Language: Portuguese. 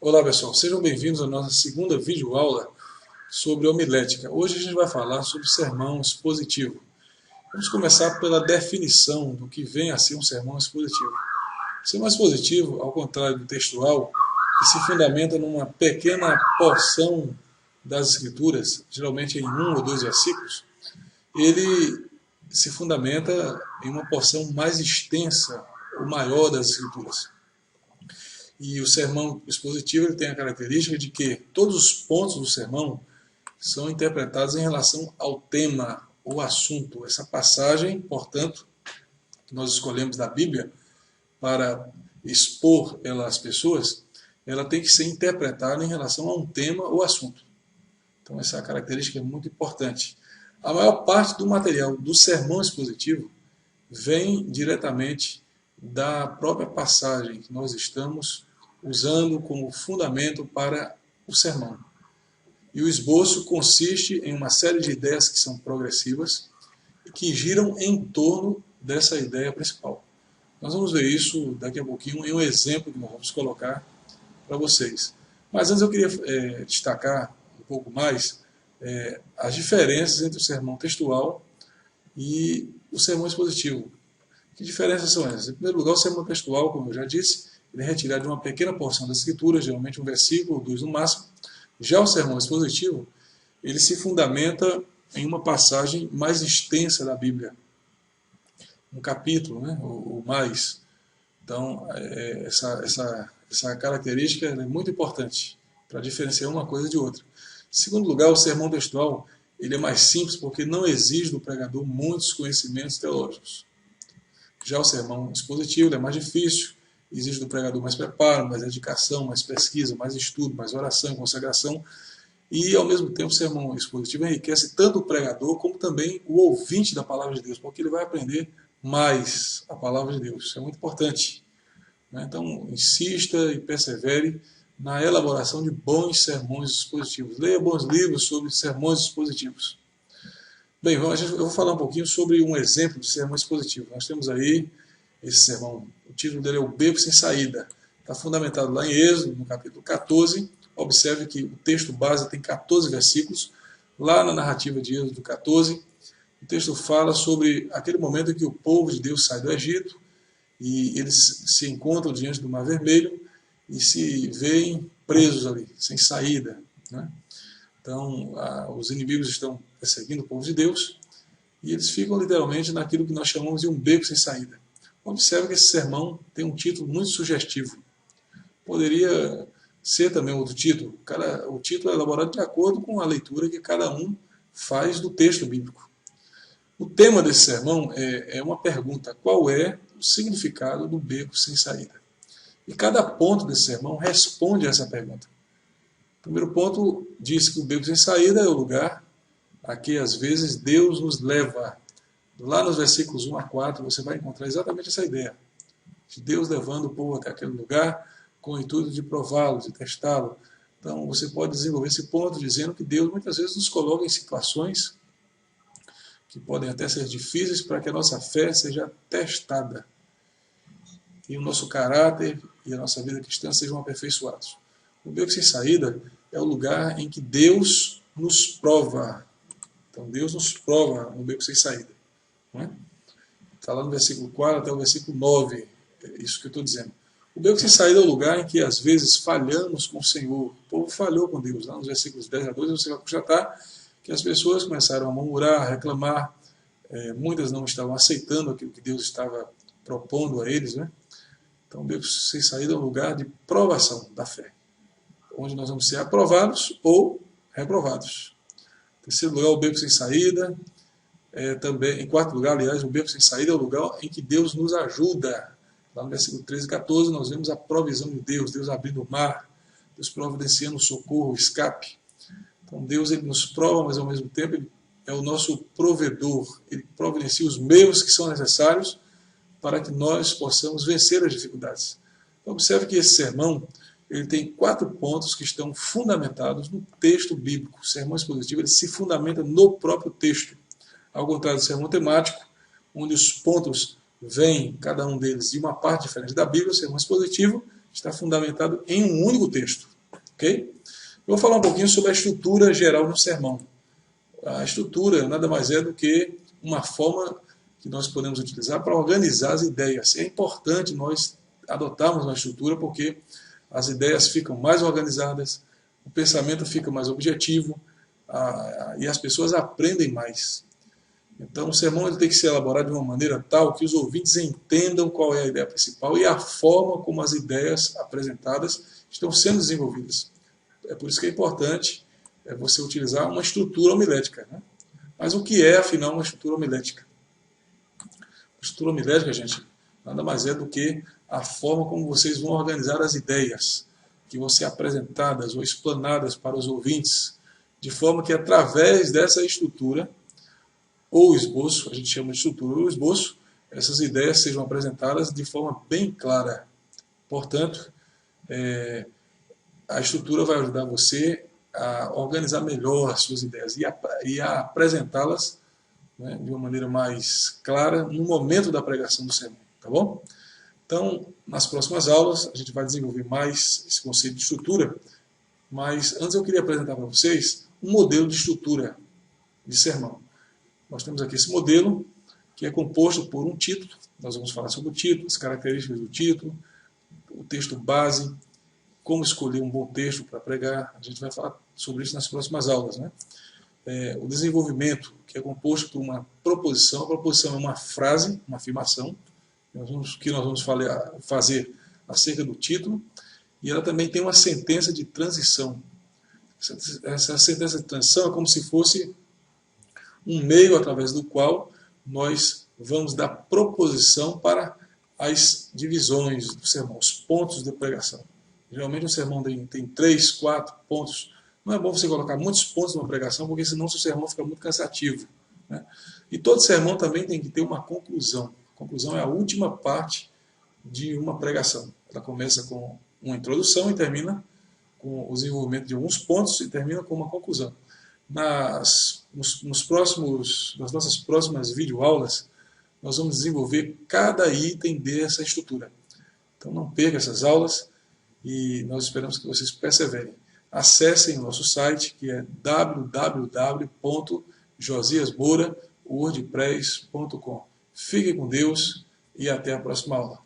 Olá pessoal, sejam bem-vindos à nossa segunda videoaula sobre homilética. Hoje a gente vai falar sobre sermão expositivo. Vamos começar pela definição do que vem a ser um sermão expositivo. Sermão expositivo, ao contrário do textual, que se fundamenta numa pequena porção das escrituras, geralmente em um ou dois versículos, ele se fundamenta em uma porção mais extensa ou maior das escrituras. E o sermão expositivo ele tem a característica de que todos os pontos do sermão são interpretados em relação ao tema ou assunto. Essa passagem, portanto, que nós escolhemos da Bíblia para expor ela às pessoas, ela tem que ser interpretada em relação a um tema ou assunto. Então essa característica é muito importante. A maior parte do material do sermão expositivo vem diretamente da própria passagem que nós estamos usando como fundamento para o sermão. E o esboço consiste em uma série de ideias que são progressivas e que giram em torno dessa ideia principal. Nós vamos ver isso daqui a pouquinho em um exemplo que nós vamos colocar para vocês. Mas antes eu queria destacar um pouco mais as diferenças entre o sermão textual e o sermão expositivo. Que diferenças são essas? Em primeiro lugar, o sermão textual, como eu já disse, ele é retirado de uma pequena porção da escritura, geralmente um versículo ou dois no máximo. Já o sermão expositivo, ele se fundamenta em uma passagem mais extensa da Bíblia, um capítulo, né, ou mais. Então, essa característica é muito importante para diferenciar uma coisa de outra. Em segundo lugar, o sermão textual ele é mais simples porque não exige do pregador muitos conhecimentos teológicos. Já o sermão expositivo ele é mais difícil, exige do pregador mais preparo, mais dedicação, mais pesquisa, mais estudo, mais oração, consagração. E, ao mesmo tempo, o sermão expositivo enriquece tanto o pregador como também o ouvinte da palavra de Deus, porque ele vai aprender mais a palavra de Deus. Isso é muito importante. Então, insista e persevere na elaboração de bons sermões expositivos. Leia bons livros sobre sermões expositivos. Bem, eu vou falar um pouquinho sobre um exemplo de sermão expositivo. Nós temos aí esse sermão, o título dele é O Beco Sem Saída. Está fundamentado lá em Êxodo, no capítulo 14. Observe que o texto base tem 14 versículos. Lá na narrativa de Êxodo 14, o texto fala sobre aquele momento em que o povo de Deus sai do Egito e eles se encontram diante do Mar Vermelho e se veem presos ali, sem saída. Então, os inimigos estão perseguindo o povo de Deus e eles ficam literalmente naquilo que nós chamamos de um beco sem saída. Observe que esse sermão tem um título muito sugestivo. Poderia ser também outro título. O título é elaborado de acordo com a leitura que cada um faz do texto bíblico. O tema desse sermão é uma pergunta: qual é o significado do beco sem saída? E cada ponto desse sermão responde a essa pergunta. O primeiro ponto diz que o beco sem saída é o lugar a que às vezes Deus nos leva. Lá nos versículos 1 a 4 você vai encontrar exatamente essa ideia. De Deus levando o povo até aquele lugar com o intuito de prová-lo, de testá-lo. Então você pode desenvolver esse ponto dizendo que Deus muitas vezes nos coloca em situações que podem até ser difíceis para que a nossa fé seja testada. E o nosso caráter e a nossa vida cristã sejam aperfeiçoados. O beco sem saída é o lugar em que Deus nos prova. Então Deus nos prova no beco sem saída. Está lá no versículo 4 até o versículo 9, é isso que eu estou dizendo. O beco sem saída é o lugar em que às vezes falhamos com o Senhor. O povo falhou com Deus. Lá nos versículos 10 a 12 você vai constatar que as pessoas começaram a murmurar, a reclamar. Muitas não estavam aceitando aquilo que Deus estava propondo a eles. Então o beco sem saída é um lugar de provação da fé, onde nós vamos ser aprovados ou reprovados. Em terceiro lugar, o beco sem saída. Também, em quarto lugar, aliás, o beco sem saída é o lugar em que Deus nos ajuda. Lá no versículo 13 e 14 nós vemos a provisão de Deus, Deus abrindo o mar, Deus providenciando o socorro, o escape. Então Deus ele nos prova, mas ao mesmo tempo ele é o nosso provedor. Ele providencia os meios que são necessários para que nós possamos vencer as dificuldades. Então, observe que esse sermão ele tem 4 pontos que estão fundamentados no texto bíblico. O sermão expositivo ele se fundamenta no próprio texto. Ao contrário do sermão temático, onde os pontos vêm, cada um deles, de uma parte diferente da Bíblia, o sermão expositivo, está fundamentado em um único texto. Ok? Eu vou falar um pouquinho sobre a estrutura geral no sermão. A estrutura nada mais é do que uma forma que nós podemos utilizar para organizar as ideias. É importante nós adotarmos uma estrutura porque as ideias ficam mais organizadas, o pensamento fica mais objetivo e as pessoas aprendem mais. Então o sermão ele tem que ser elaborado de uma maneira tal que os ouvintes entendam qual é a ideia principal e a forma como as ideias apresentadas estão sendo desenvolvidas. É por isso que é importante você utilizar uma estrutura homilética. Né? Mas o que é, afinal, uma estrutura homilética? A estrutura homilética, gente, nada mais é do que a forma como vocês vão organizar as ideias que vão ser apresentadas ou explanadas para os ouvintes, de forma que, através dessa estrutura, ou esboço, a gente chama de estrutura ou esboço, essas ideias sejam apresentadas de forma bem clara. Portanto, a estrutura vai ajudar você a organizar melhor as suas ideias e a apresentá-las, né, de uma maneira mais clara no momento da pregação do sermão, tá bom? Então, nas próximas aulas, a gente vai desenvolver mais esse conceito de estrutura, mas antes eu queria apresentar para vocês um modelo de estrutura de sermão. Nós temos aqui esse modelo, que é composto por um título, nós vamos falar sobre o título, as características do título, o texto base, como escolher um bom texto para pregar, a gente vai falar sobre isso nas próximas aulas, né? O desenvolvimento, que é composto por uma proposição, a proposição é uma frase, uma afirmação, que nós vamos fazer acerca do título, e ela também tem uma sentença de transição. Essa sentença de transição é como se fosse um meio através do qual nós vamos dar proposição para as divisões do sermão, os pontos de pregação. Geralmente um sermão tem 3, 4 pontos. Não é bom você colocar muitos pontos numa pregação, porque senão o seu sermão fica muito cansativo. Né? E todo sermão também tem que ter uma conclusão. A conclusão é a última parte de uma pregação. Ela começa com uma introdução e termina com o desenvolvimento de alguns pontos e termina com uma conclusão. Nas nossas próximas videoaulas, nós vamos desenvolver cada item dessa estrutura. Então não perca essas aulas e nós esperamos que vocês perseverem. Acessem o nosso site, que é www.josiasmoura.wordpress.com. Fiquem com Deus e até a próxima aula.